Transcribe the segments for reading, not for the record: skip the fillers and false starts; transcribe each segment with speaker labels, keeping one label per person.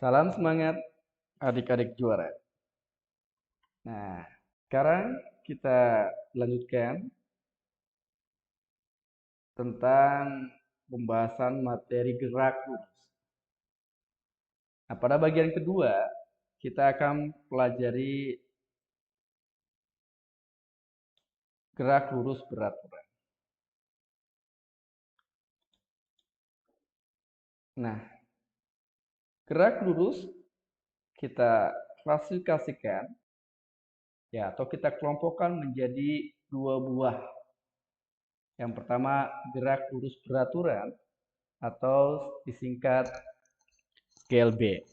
Speaker 1: Salam semangat adik-adik juara. Nah, sekarang kita lanjutkan tentang pembahasan materi gerak lurus. Nah, pada bagian kedua, kita akan pelajari gerak lurus beraturan. Nah, gerak lurus kita klasifikasikan ya atau kita kelompokkan menjadi dua buah. Yang pertama, gerak lurus beraturan atau disingkat GLB.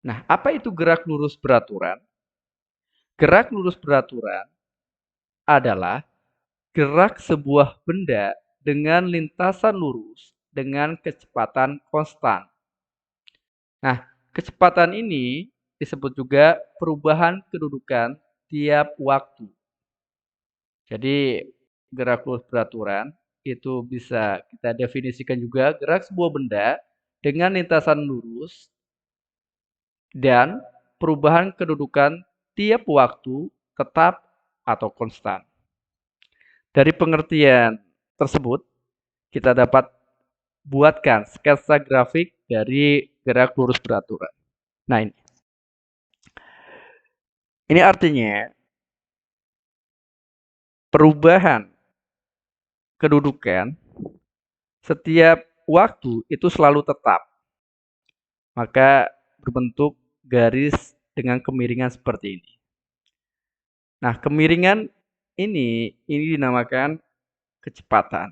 Speaker 1: Nah, apa itu gerak lurus beraturan? Gerak lurus beraturan adalah gerak sebuah benda dengan lintasan lurus dengan kecepatan konstan. Nah, kecepatan ini disebut juga perubahan kedudukan tiap waktu. Jadi, gerak lurus beraturan itu bisa kita definisikan juga gerak sebuah benda dengan lintasan lurus dan perubahan kedudukan tiap waktu tetap atau konstan. Dari pengertian tersebut, kita dapat buatkan sketsa grafik dari gerak lurus beraturan. Nah, ini artinya perubahan kedudukan setiap waktu itu selalu tetap. Maka berbentuk garis dengan kemiringan seperti ini. Nah, kemiringan ini dinamakan kecepatan.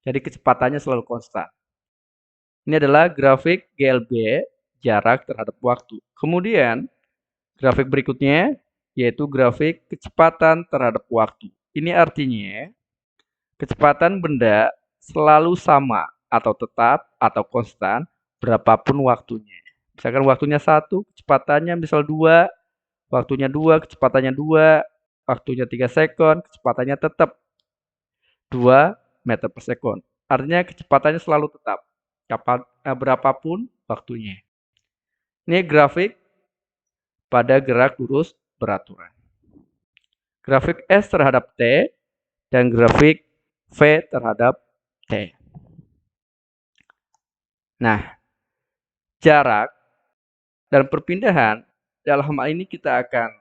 Speaker 1: Jadi kecepatannya selalu konstan. Ini adalah grafik GLB, jarak terhadap waktu. Kemudian, grafik berikutnya yaitu grafik kecepatan terhadap waktu. Ini artinya kecepatan benda selalu sama atau tetap atau konstan berapapun waktunya. Misalkan waktunya 1, kecepatannya misal 2, waktunya 2, kecepatannya 2, waktunya 3 sekon, kecepatannya tetap 2 meter per sekon. Artinya kecepatannya selalu tetap, berapapun waktunya. Ini grafik pada gerak lurus beraturan. Grafik S terhadap T dan grafik V terhadap T. Nah, jarak dan perpindahan dalam hal ini kita akan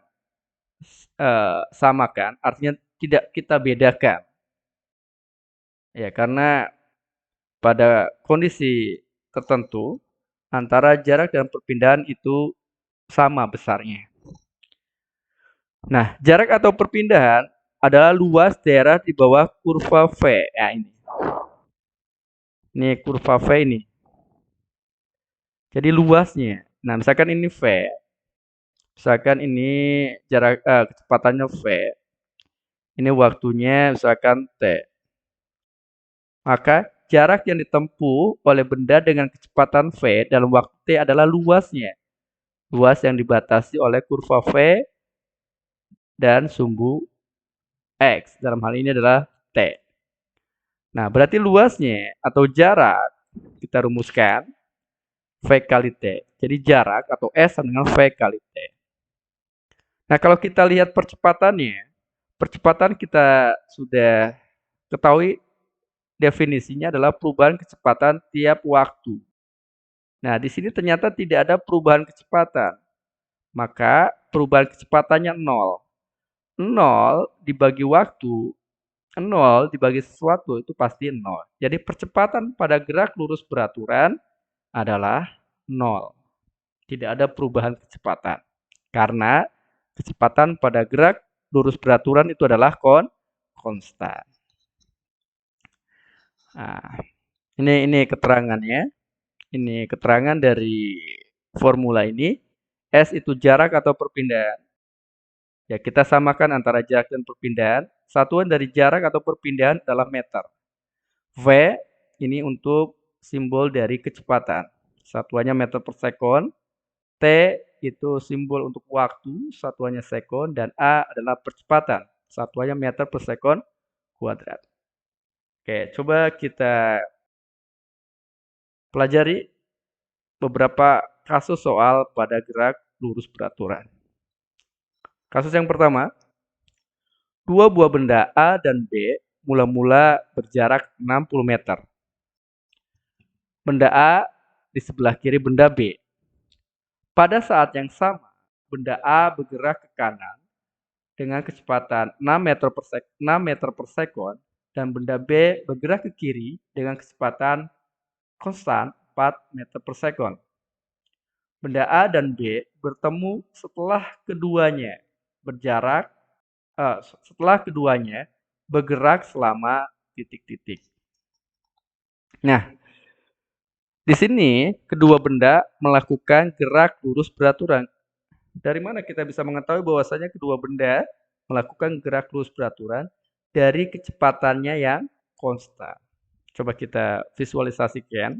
Speaker 1: samakan, artinya tidak kita bedakan. Ya, karena pada kondisi tertentu antara jarak dan perpindahan itu sama besarnya. Nah, jarak atau perpindahan adalah luas daerah di bawah kurva V. Ya, ini. Ini kurva V ini. Jadi luasnya. Nah, misalkan ini V. Misalkan ini jarak kecepatannya V. Ini waktunya misalkan T. Maka jarak yang ditempuh oleh benda dengan kecepatan V dalam waktu T adalah luasnya. Luas yang dibatasi oleh kurva V dan sumbu X. Dalam hal ini adalah T. Nah, berarti luasnya atau jarak kita rumuskan V kali T. Jadi jarak atau S sama dengan V kali T. Nah, kalau kita lihat percepatannya, percepatan kita sudah ketahui definisinya adalah perubahan kecepatan tiap waktu. Nah, di sini ternyata tidak ada perubahan kecepatan. Maka perubahan kecepatannya 0. 0 dibagi waktu, 0 dibagi sesuatu itu pasti 0. Jadi percepatan pada gerak lurus beraturan adalah 0. Tidak ada perubahan kecepatan. Karena kecepatan pada gerak lurus beraturan itu adalah konstan. Nah, ini keterangannya. Ini keterangan dari formula ini. S itu jarak atau perpindahan. Ya, kita samakan antara jarak dan perpindahan. Satuan dari jarak atau perpindahan adalah meter. V ini untuk simbol dari kecepatan. Satuannya meter per sekon. T itu simbol untuk waktu, satuannya sekon. Dan A adalah percepatan, satuannya meter per sekon kuadrat. Oke, coba kita pelajari beberapa kasus soal pada gerak lurus beraturan. Kasus yang pertama, dua buah benda A dan B mula-mula berjarak 60 meter. Benda A di sebelah kiri benda B. Pada saat yang sama, benda A bergerak ke kanan dengan kecepatan 6 meter per sekon dan benda B bergerak ke kiri dengan kecepatan konstan 4 meter per sekon. Benda A dan B bertemu setelah keduanya bergerak selama titik-titik. Nah, di sini kedua benda melakukan gerak lurus beraturan. Dari mana kita bisa mengetahui bahwasanya kedua benda melakukan gerak lurus beraturan? Dari kecepatannya yang konstan. Coba kita visualisasikan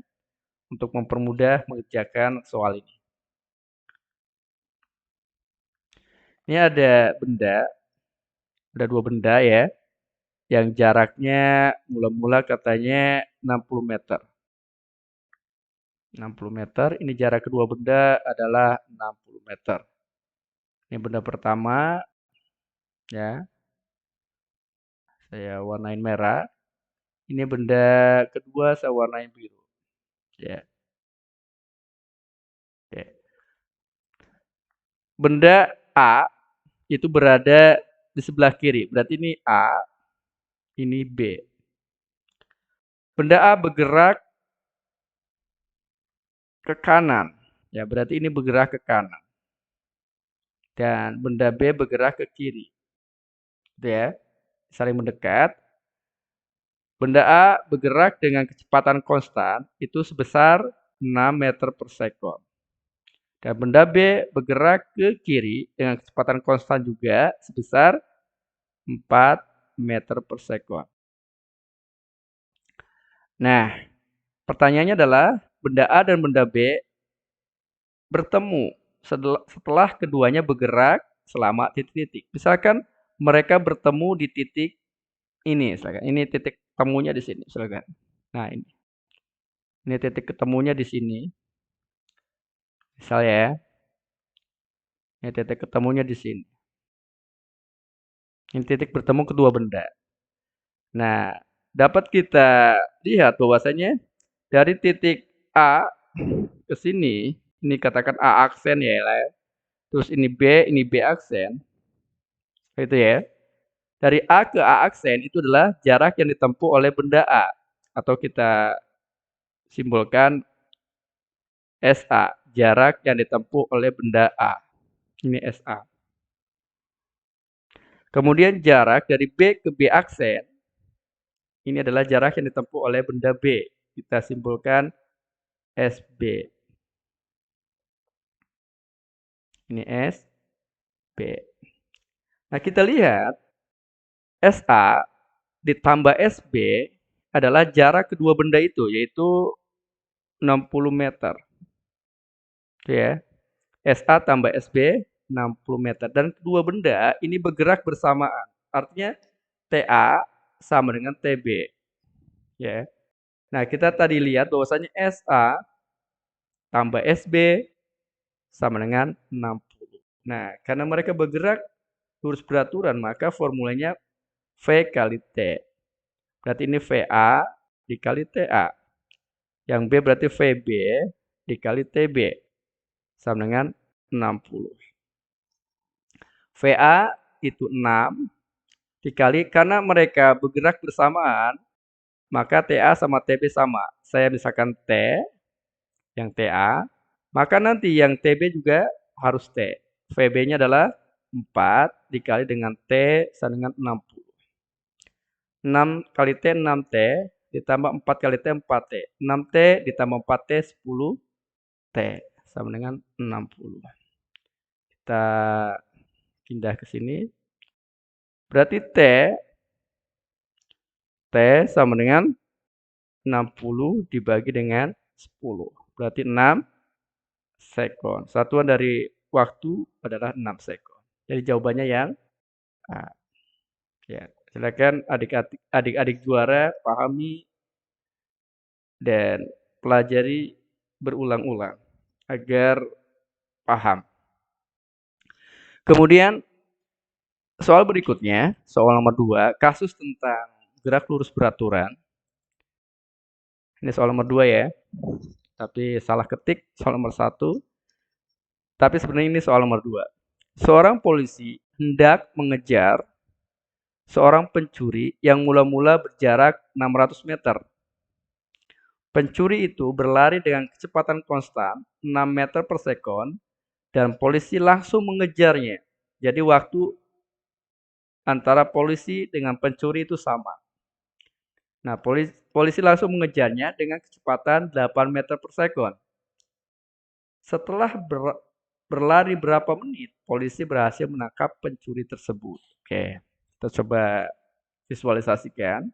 Speaker 1: untuk mempermudah mengerjakan soal ini. Ini ada dua benda ya, yang jaraknya mula-mula katanya 60 meter. 60 meter, ini jarak kedua benda adalah 60 meter. Ini benda pertama, ya, saya warnain merah. Ini benda kedua saya warnain biru, ya. Oke. Benda A itu berada di sebelah kiri, berarti ini A, ini B. Benda A bergerak ke kanan, ya berarti ini bergerak ke kanan. Dan benda B bergerak ke kiri, gitu ya, saling mendekat. Benda A bergerak dengan kecepatan konstan itu sebesar 6 meter per sekon. Dan benda B bergerak ke kiri dengan kecepatan konstan juga sebesar 4 meter per sekon. Nah, pertanyaannya adalah benda A dan benda B bertemu setelah keduanya bergerak selama titik-titik. Misalkan mereka bertemu di titik ini, misalkan. Ini titik temunya di sini, misalkan. Nah, ini. Ini titik ketemunya di sini. Misal ya. Ini titik ketemunya di sini. Ini titik bertemu kedua benda. Nah, dapat kita lihat bahwasanya dari titik A ke sini, ini katakan A aksen ya, terus ini B aksen. Itu ya. Dari A ke A aksen itu adalah jarak yang ditempuh oleh benda A. Atau kita simbolkan SA, jarak yang ditempuh oleh benda A. Ini SA. Kemudian jarak dari B ke B aksen, ini adalah jarak yang ditempuh oleh benda B. Kita simbolkan SB. Ini SB. Nah, kita lihat SA ditambah SB adalah jarak kedua benda itu, yaitu 60 meter. Oke ya. SA tambah SB 60 meter. Dan kedua benda ini bergerak bersamaan. Artinya TA sama dengan TB. Ya. Nah, kita tadi lihat bahwasanya SA tambah SB sama dengan 60. Nah, karena mereka bergerak lurus beraturan, maka formulanya V kali T. Berarti ini VA dikali TA. Yang B berarti VB dikali TB. Sama dengan 60. VA itu 6 dikali, karena mereka bergerak bersamaan, maka TA sama TB sama. Saya misalkan T, yang TA, maka nanti yang TB juga harus T. VB-nya adalah 4 dikali dengan T sama dengan 60. 6 kali T 6T ditambah 4 kali T 4T. 6T ditambah 4T 10T sama dengan 60. Kita pindah ke sini. Berarti T sama dengan 60 dibagi dengan 10. Berarti 6 sekon. Satuan dari waktu adalah 6 sekon. Jadi jawabannya yang A. Ya, silakan adik-adik juara pahami dan pelajari berulang-ulang. agar paham. Kemudian soal berikutnya, soal nomor 2, kasus tentang gerak lurus beraturan. Ini soal nomor 2 ya. Tapi salah ketik soal nomor 1. Tapi sebenarnya ini soal nomor 2. Seorang polisi hendak mengejar seorang pencuri yang mula-mula berjarak 600 meter. Pencuri itu berlari dengan kecepatan konstan 6 meter per sekon dan polisi langsung mengejarnya. Jadi waktu antara polisi dengan pencuri itu sama. Nah, polisi langsung mengejarnya dengan kecepatan 8 meter per sekon. Setelah berlari berapa menit, polisi berhasil menangkap pencuri tersebut. Oke, kita coba visualisasikan.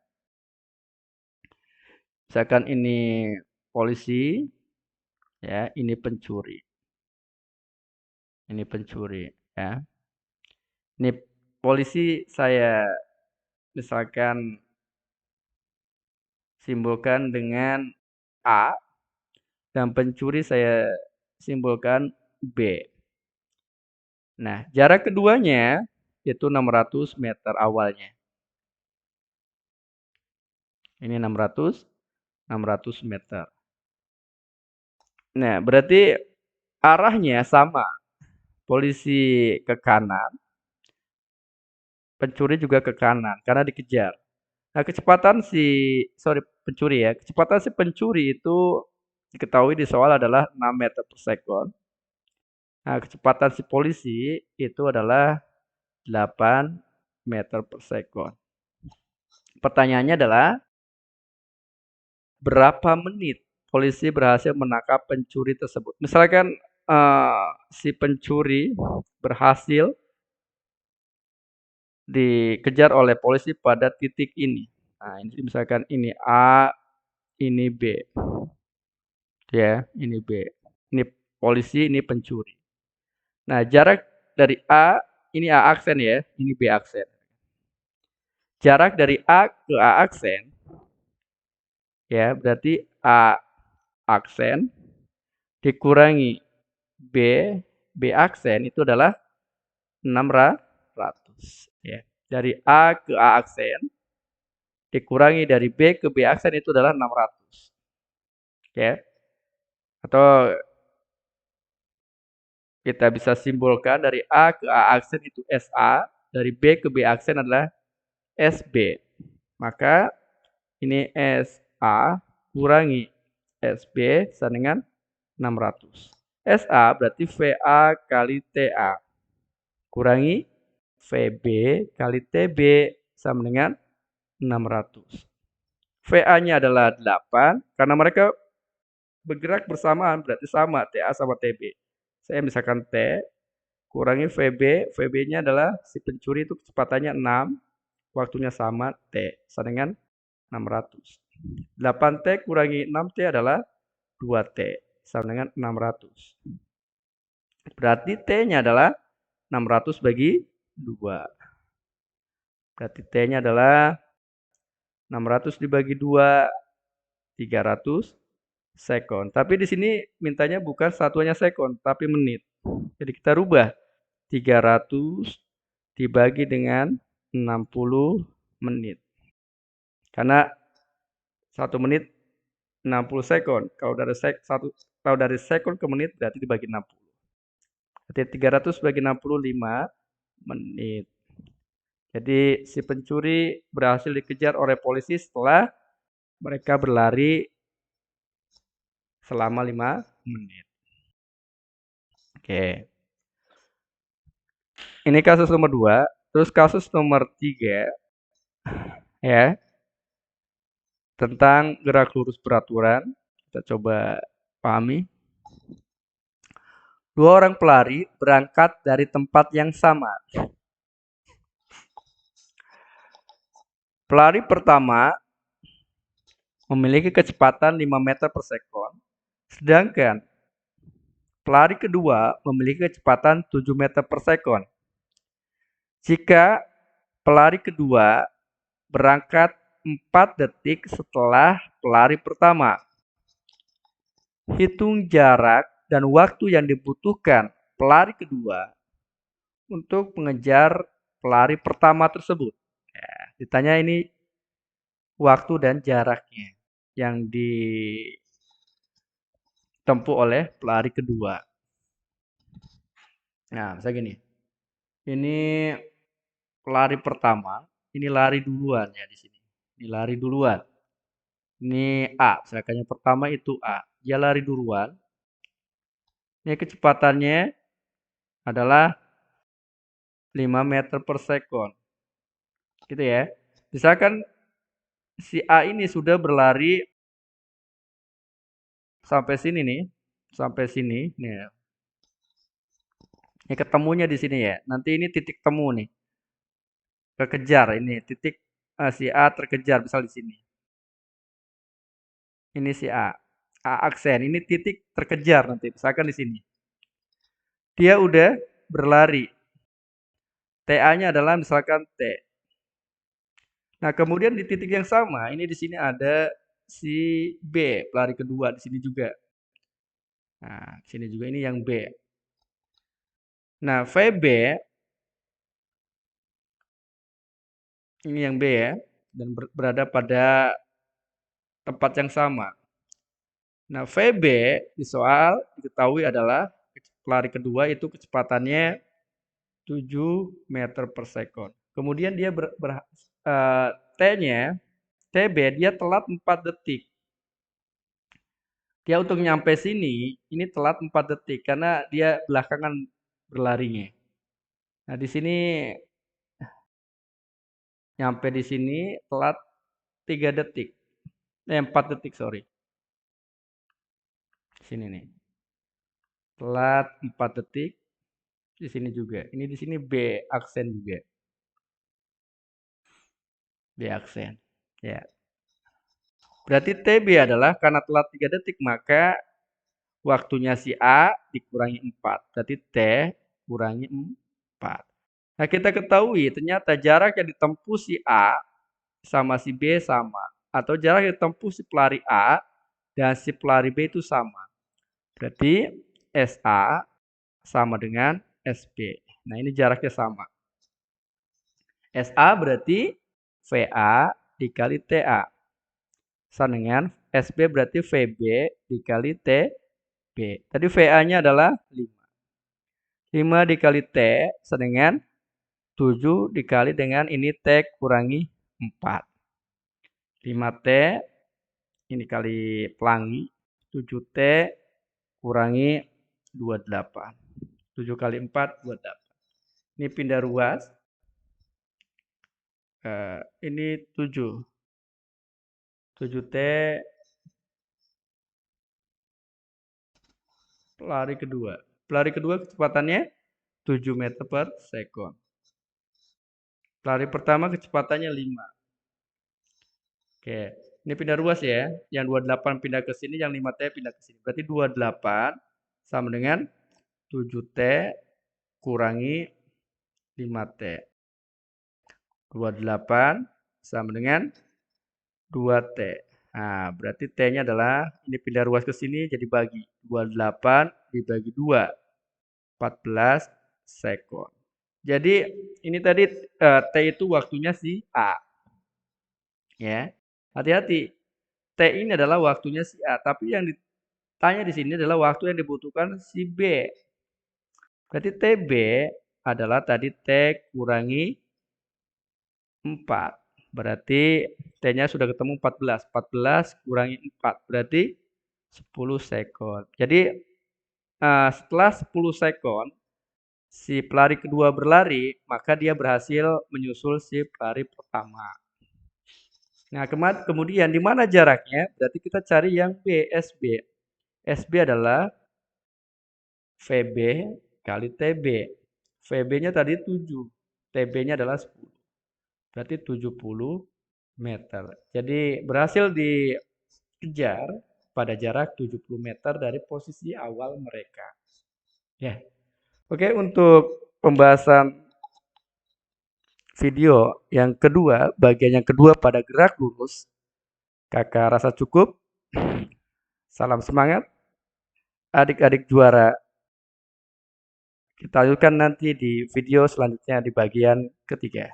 Speaker 1: Misalkan ini polisi, ya, ini pencuri. Ini pencuri, ya. Ini polisi saya misalkan simbolkan dengan A dan pencuri saya simbolkan B. Nah, jarak keduanya itu 600 meter awalnya. Ini 600 meter. Nah, berarti arahnya sama. Polisi ke kanan, pencuri juga ke kanan karena dikejar. Nah, kecepatan si pencuri itu diketahui di soal adalah 6 meter per sekon. Nah, kecepatan si polisi itu adalah 8 meter per sekon. Pertanyaannya adalah berapa menit polisi berhasil menangkap pencuri tersebut? Misalkan si pencuri berhasil dikejar oleh polisi pada titik ini. Nah, ini misalkan ini A, ini B. Ya, ini B. Ini polisi, ini pencuri. Nah, jarak dari A, ini A aksen ya, ini B aksen. Jarak dari A ke A aksen, ya, berarti A aksen dikurangi B aksen itu adalah 600. Ya. Dari A ke A aksen dikurangi dari B ke B aksen itu adalah 600. Ya. Atau kita bisa simbolkan dari A ke A aksen itu SA, dari B ke B aksen adalah SB. Maka ini SA kurangi SB sama dengan 600. SA berarti VA kali TA. Kurangi VB kali TB sama dengan 600. VA-nya adalah 8 karena mereka bergerak bersamaan berarti sama TA sama TB. Saya misalkan T kurangi VB, VB-nya adalah si pencuri itu kecepatannya 6, waktunya sama T sama dengan 600. 8T kurangi 6T adalah 2T sama dengan 600. Berarti T-nya adalah 600 bagi 2. Berarti T-nya adalah 600 dibagi 2, 300 sekon. Tapi di sini mintanya bukan satuannya sekon, tapi menit. Jadi kita rubah 300 dibagi dengan 60 menit. Karena 1 menit 60 sekon. Kalau dari sekon ke menit berarti dibagi 60. Berarti 300 bagi 60 5 menit. Jadi si pencuri berhasil dikejar oleh polisi setelah mereka berlari selama 5 menit. Oke. Ini kasus nomor 2. Terus kasus nomor 3 ya. Tentang gerak lurus beraturan. Kita coba pahami. 2 orang pelari berangkat dari tempat yang sama. Pelari pertama memiliki kecepatan 5 meter per sekon, sedangkan pelari kedua memiliki kecepatan 7 meter per sekon. Jika pelari kedua berangkat 4 detik setelah pelari pertama, hitung jarak dan waktu yang dibutuhkan pelari kedua untuk mengejar pelari pertama tersebut. Ya, ditanya ini waktu dan jaraknya yang ditempuh oleh pelari kedua. Nah, misalnya gini. Ini pelari pertama, ini lari duluan ya di sini. Ini lari duluan. Ini A, misalkan yang pertama itu A. Dia lari duluan. Ini kecepatannya adalah 5 meter per second. Gitu ya. Misalkan si A ini sudah berlari sampai sini nih. Sampai sini. Nih. Ini ketemunya di sini ya. Nanti ini titik temu nih. Kekejar ini titik si A terkejar misal di sini. Ini si A. A aksen. Ini titik terkejar nanti. Misalkan di sini. Dia udah berlari. TA-nya adalah misalkan T. Nah, kemudian di titik yang sama, ini di sini ada si B, pelari kedua di sini juga. Nah, di sini juga ini yang B. Nah, VB ini yang B ya, dan berada pada tempat yang sama. Nah, VB di soal diketahui adalah pelari kedua itu kecepatannya 7 meter per second. Kemudian dia T-nya, TB dia telat 4 detik. Dia untuk nyampe sini, ini telat 4 detik karena dia belakangan berlarinya. Nah, di sini nyampe di sini telat 3 detik. 4 detik, sorry. Sini nih. Telat 4 detik. Di sini juga. Ini di sini B aksen juga. B aksen. Ya. Berarti TB adalah karena telat 3 detik maka waktunya si A dikurangi 4. Berarti T kurangi 4. Nah, kita ketahui ternyata jarak yang ditempuh si A sama si B sama. Atau jarak yang ditempuh si pelari A dan si pelari B itu sama. Berarti SA sama dengan SB. Nah, ini jaraknya sama. SA berarti VA dikali TA. Sama dengan SB berarti VB dikali TB. Tadi VA-nya adalah 5. 5 dikali T sama dengan 7 dikali dengan ini T kurangi 4. 5T ini kali pelangi. 7T kurangi 28. 7 kali 4, 28. Ini pindah ruas. Ini 7. 7T pelari kedua. Pelari kedua kecepatannya 7 meter per second. Pelari pertama kecepatannya 5. Oke, ini pindah ruas ya. Yang 28 pindah ke sini, yang 5T pindah ke sini. Berarti 28 sama dengan 7T kurangi 5T. 28 sama dengan 2T. Nah, berarti T-nya adalah, ini pindah ruas ke sini jadi bagi. 28 dibagi 2. 14 second. Jadi, ini tadi T itu waktunya si A. Ya, hati-hati. T ini adalah waktunya si A. Tapi yang ditanya di sini adalah waktu yang dibutuhkan si B. Berarti TB adalah tadi T kurangi 4. Berarti T-nya sudah ketemu 14. 14 kurangi 4. Berarti 10 second. Jadi setelah 10 second, si pelari kedua berlari, maka dia berhasil menyusul si pelari pertama. Nah, kemudian di mana jaraknya? Berarti kita cari yang B, SB. SB adalah VB kali TB. VB-nya tadi 7. TB-nya adalah 10. Berarti 70 meter. Jadi berhasil dikejar pada jarak 70 meter dari posisi awal mereka. Ya. Oke, untuk pembahasan video yang kedua, bagian yang kedua pada gerak lurus, kakak rasa cukup. Salam semangat. adik-adik juara. Kita lanjutkan nanti di video selanjutnya di bagian ketiga.